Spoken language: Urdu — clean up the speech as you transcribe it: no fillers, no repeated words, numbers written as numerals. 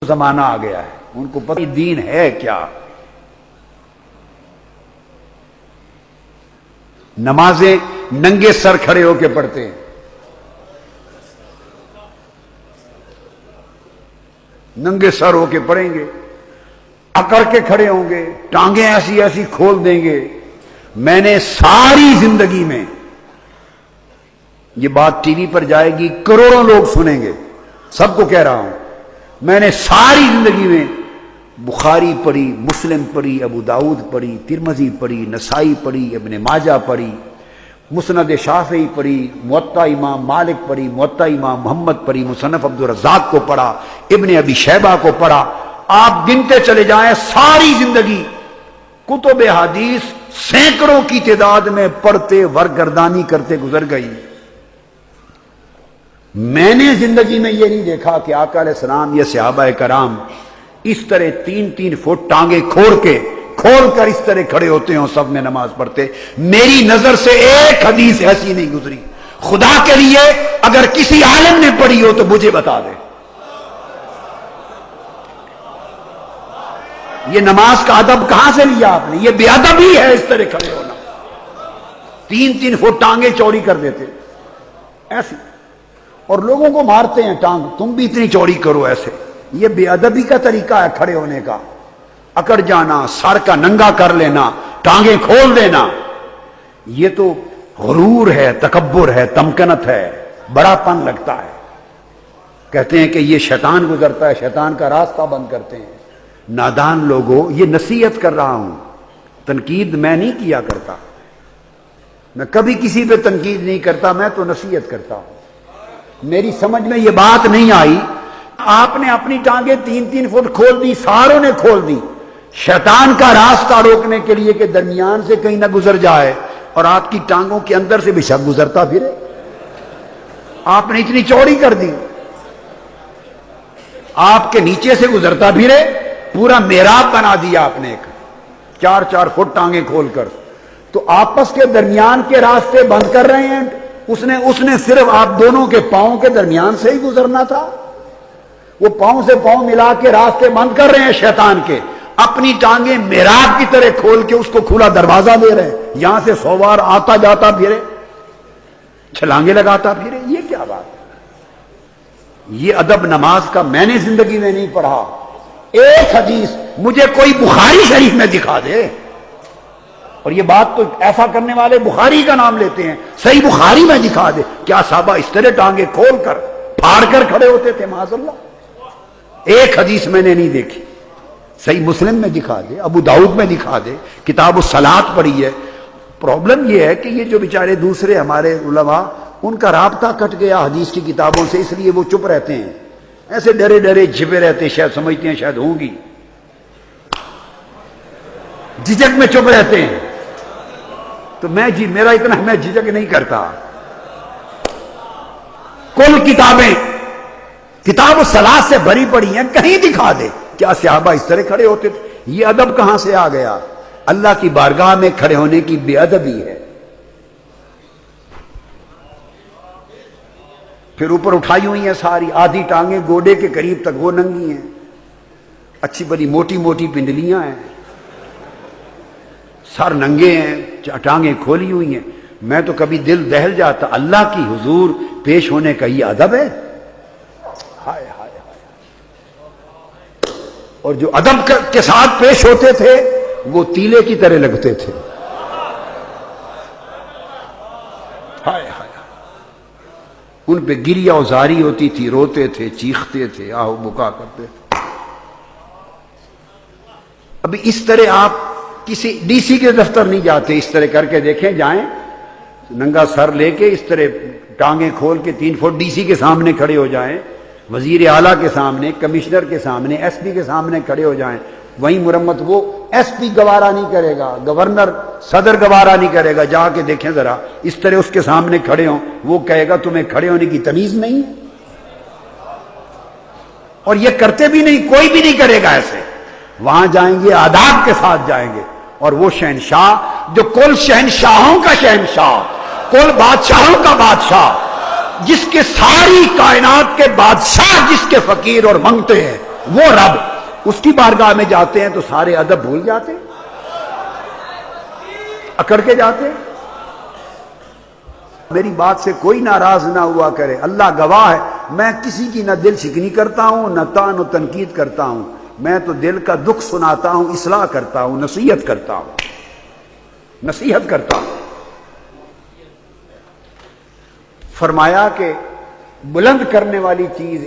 زمانہ آ گیا ہے، ان کو پتہ دین ہے کیا۔ نمازیں ننگے سر کھڑے ہو کے پڑھتے ہیں، ننگے سر ہو کے پڑھیں گے، اکڑ کے کھڑے ہوں گے، ٹانگیں ایسی ایسی کھول دیں گے۔ میں نے ساری زندگی میں، یہ بات ٹی وی پر جائے گی، کروڑوں لوگ سنیں گے، سب کو کہہ رہا ہوں، میں نے ساری زندگی میں بخاری پڑھی، مسلم پڑھی، ابو داؤد پڑھی، ترمذی پڑھی، نسائی پڑھی، ابن ماجہ پڑھی، مسند شافعی پڑھی، موطا امام مالک پڑھی، موطا امام محمد پڑھی، مصنف عبد الرزاق کو پڑھا، ابن ابی شیبہ کو پڑھا۔ آپ گنتے چلے جائیں، ساری زندگی کتب حدیث سینکڑوں کی تعداد میں پڑھتے ورگردانی کرتے گزر گئی۔ میں نے زندگی میں یہ نہیں دیکھا کہ آقا علیہ السلام یا صحابہ کرام اس طرح 3-3 فٹ ٹانگیں کھول کر اس طرح کھڑے ہوتے ہوں، سب میں نماز پڑھتے۔ میری نظر سے ایک حدیث ایسی نہیں گزری۔ خدا کے لیے اگر کسی عالم نے پڑھی ہو تو مجھے بتا دے۔ یہ نماز کا ادب کہاں سے لیا آپ نے؟ یہ بے ادب ہی ہے اس طرح کھڑے ہونا۔ 3-3 فٹ ٹانگیں چوڑی کر دیتے ایسی، اور لوگوں کو مارتے ہیں ٹانگ، تم بھی اتنی چوڑی کرو ایسے۔ یہ بے ادبی کا طریقہ ہے کھڑے ہونے کا، اکڑ جانا، سر کا ننگا کر لینا، ٹانگیں کھول دینا۔ یہ تو غرور ہے، تکبر ہے، تمکنت ہے، بڑا پن لگتا ہے۔ کہتے ہیں کہ یہ شیطان گزرتا ہے، شیطان کا راستہ بند کرتے ہیں۔ نادان لوگوں، یہ نصیحت کر رہا ہوں، تنقید میں نہیں کیا کرتا، میں کبھی کسی پہ تنقید نہیں کرتا، میں تو نصیحت کرتا ہوں۔ میری سمجھ میں یہ بات نہیں آئی، آپ نے اپنی ٹانگیں 3-3 فٹ کھول دی، ساروں نے کھول دی، شیطان کا راستہ روکنے کے لیے کہ درمیان سے کہیں نہ گزر جائے، اور آپ کی ٹانگوں کے اندر سے بھی شب گزرتا پھرے۔ آپ نے اتنی چوڑی کر دی، آپ کے نیچے سے گزرتا پھرے، پورا محراب بنا دیا آپ نے، ایک 4-4 فٹ ٹانگیں کھول کر، تو آپس کے درمیان کے راستے بند کر رہے ہیں۔ اس نے صرف آپ دونوں کے پاؤں کے درمیان سے ہی گزرنا تھا، وہ پاؤں سے پاؤں ملا کے راستے بند کر رہے ہیں شیطان کے، اپنی ٹانگیں محراب کی طرح کھول کے اس کو کھلا دروازہ دے رہے ہیں، یہاں سے 100 بار آتا جاتا پھرے، چھلانگیں لگاتا پھرے۔ یہ کیا بات ہے؟ یہ ادب نماز کا میں نے زندگی میں نہیں پڑھا۔ ایک حدیث مجھے کوئی بخاری شریف میں دکھا دے، اور یہ بات تو ایسا کرنے والے بخاری کا نام لیتے ہیں، صحیح بخاری میں دکھا دے کیا صحابہ اس طرح ٹانگیں کھول کر پھاڑ کر کھڑے ہوتے تھے؟ معاذ اللہ، ایک حدیث میں نے نہیں دیکھی۔ صحیح مسلم میں دکھا دے، ابو داؤد میں دکھا دے، کتاب الصلاۃ پڑھی ہے۔ پرابلم یہ ہے کہ یہ جو بیچارے دوسرے ہمارے علماء، ان کا رابطہ کٹ گیا حدیث کی کتابوں سے، اس لیے وہ چپ رہتے ہیں، ایسے ڈرے ڈرے چھپے رہتے ہیں، شاید سمجھتے ہیں شاید ہوں گی، جھجک میں چپ رہتے ہیں۔ تو میرا اتنا میں جھجک نہیں کرتا۔ کل کتابیں کتاب الصلاۃ سے بھری پڑی ہیں، کہیں دکھا دے کیا صحابہ اس طرح کھڑے ہوتے تھے؟ یہ ادب کہاں سے آ گیا؟ اللہ کی بارگاہ میں کھڑے ہونے کی بے ادبی ہے۔ پھر اوپر اٹھائی ہوئی ہیں ساری، آدھی ٹانگیں گوڈے کے قریب تک وہ ننگی ہیں، اچھی بڑی موٹی موٹی پنڈلیاں ہیں، سر ننگے ہیں، ٹانگیں کھولی ہوئی ہیں۔ میں تو کبھی دل دہل جاتا، اللہ کی حضور پیش ہونے کا یہ ادب ہے؟ ہائے ہائے ہائے۔ اور جو ادب کے ساتھ پیش ہوتے تھے وہ تیلے کی طرح لگتے تھے۔ ہائے ہائے، ان پہ گریہ و زاری ہوتی تھی، روتے تھے، چیختے تھے، آہو بکا کرتے تھے۔ ابھی اس طرح آپ کسی ڈی سی کے دفتر نہیں جاتے، اس طرح کر کے دیکھیں، جائیں ننگا سر لے کے اس طرح ٹانگیں کھول کے 3 فٹ ڈی سی کے سامنے کھڑے ہو جائیں، وزیر اعلیٰ کے سامنے، کمشنر کے سامنے، ایس پی کے سامنے کھڑے ہو جائیں، وہیں مرمت وہ ایس پی گوارا نہیں کرے گا، گورنر صدر گوارا نہیں کرے گا، جا کے دیکھیں ذرا اس طرح اس کے سامنے کھڑے ہوں، وہ کہے گا تمہیں کھڑے ہونے کی تمیز نہیں ہے؟ اور یہ کرتے بھی نہیں، کوئی بھی نہیں کرے گا ایسے۔ وہاں جائیں گے آداب کے ساتھ جائیں گے، اور وہ شہنشاہ جو کل شہنشاہوں کا شہنشاہ، کل بادشاہوں کا بادشاہ، جس کے ساری کائنات کے بادشاہ جس کے فقیر اور منگتے ہیں، وہ رب اس کی بارگاہ میں جاتے ہیں تو سارے ادب بھول جاتے ہیں، اکڑ کے جاتے ہیں۔ میری بات سے کوئی ناراض نہ ہوا کرے، اللہ گواہ ہے، میں کسی کی نہ دل شکنی کرتا ہوں نہ طعن و تنقید کرتا ہوں، میں تو دل کا دکھ سناتا ہوں، اصلاح کرتا ہوں، نصیحت کرتا ہوں، نصیحت کرتا ہوں۔ فرمایا کہ بلند کرنے والی چیز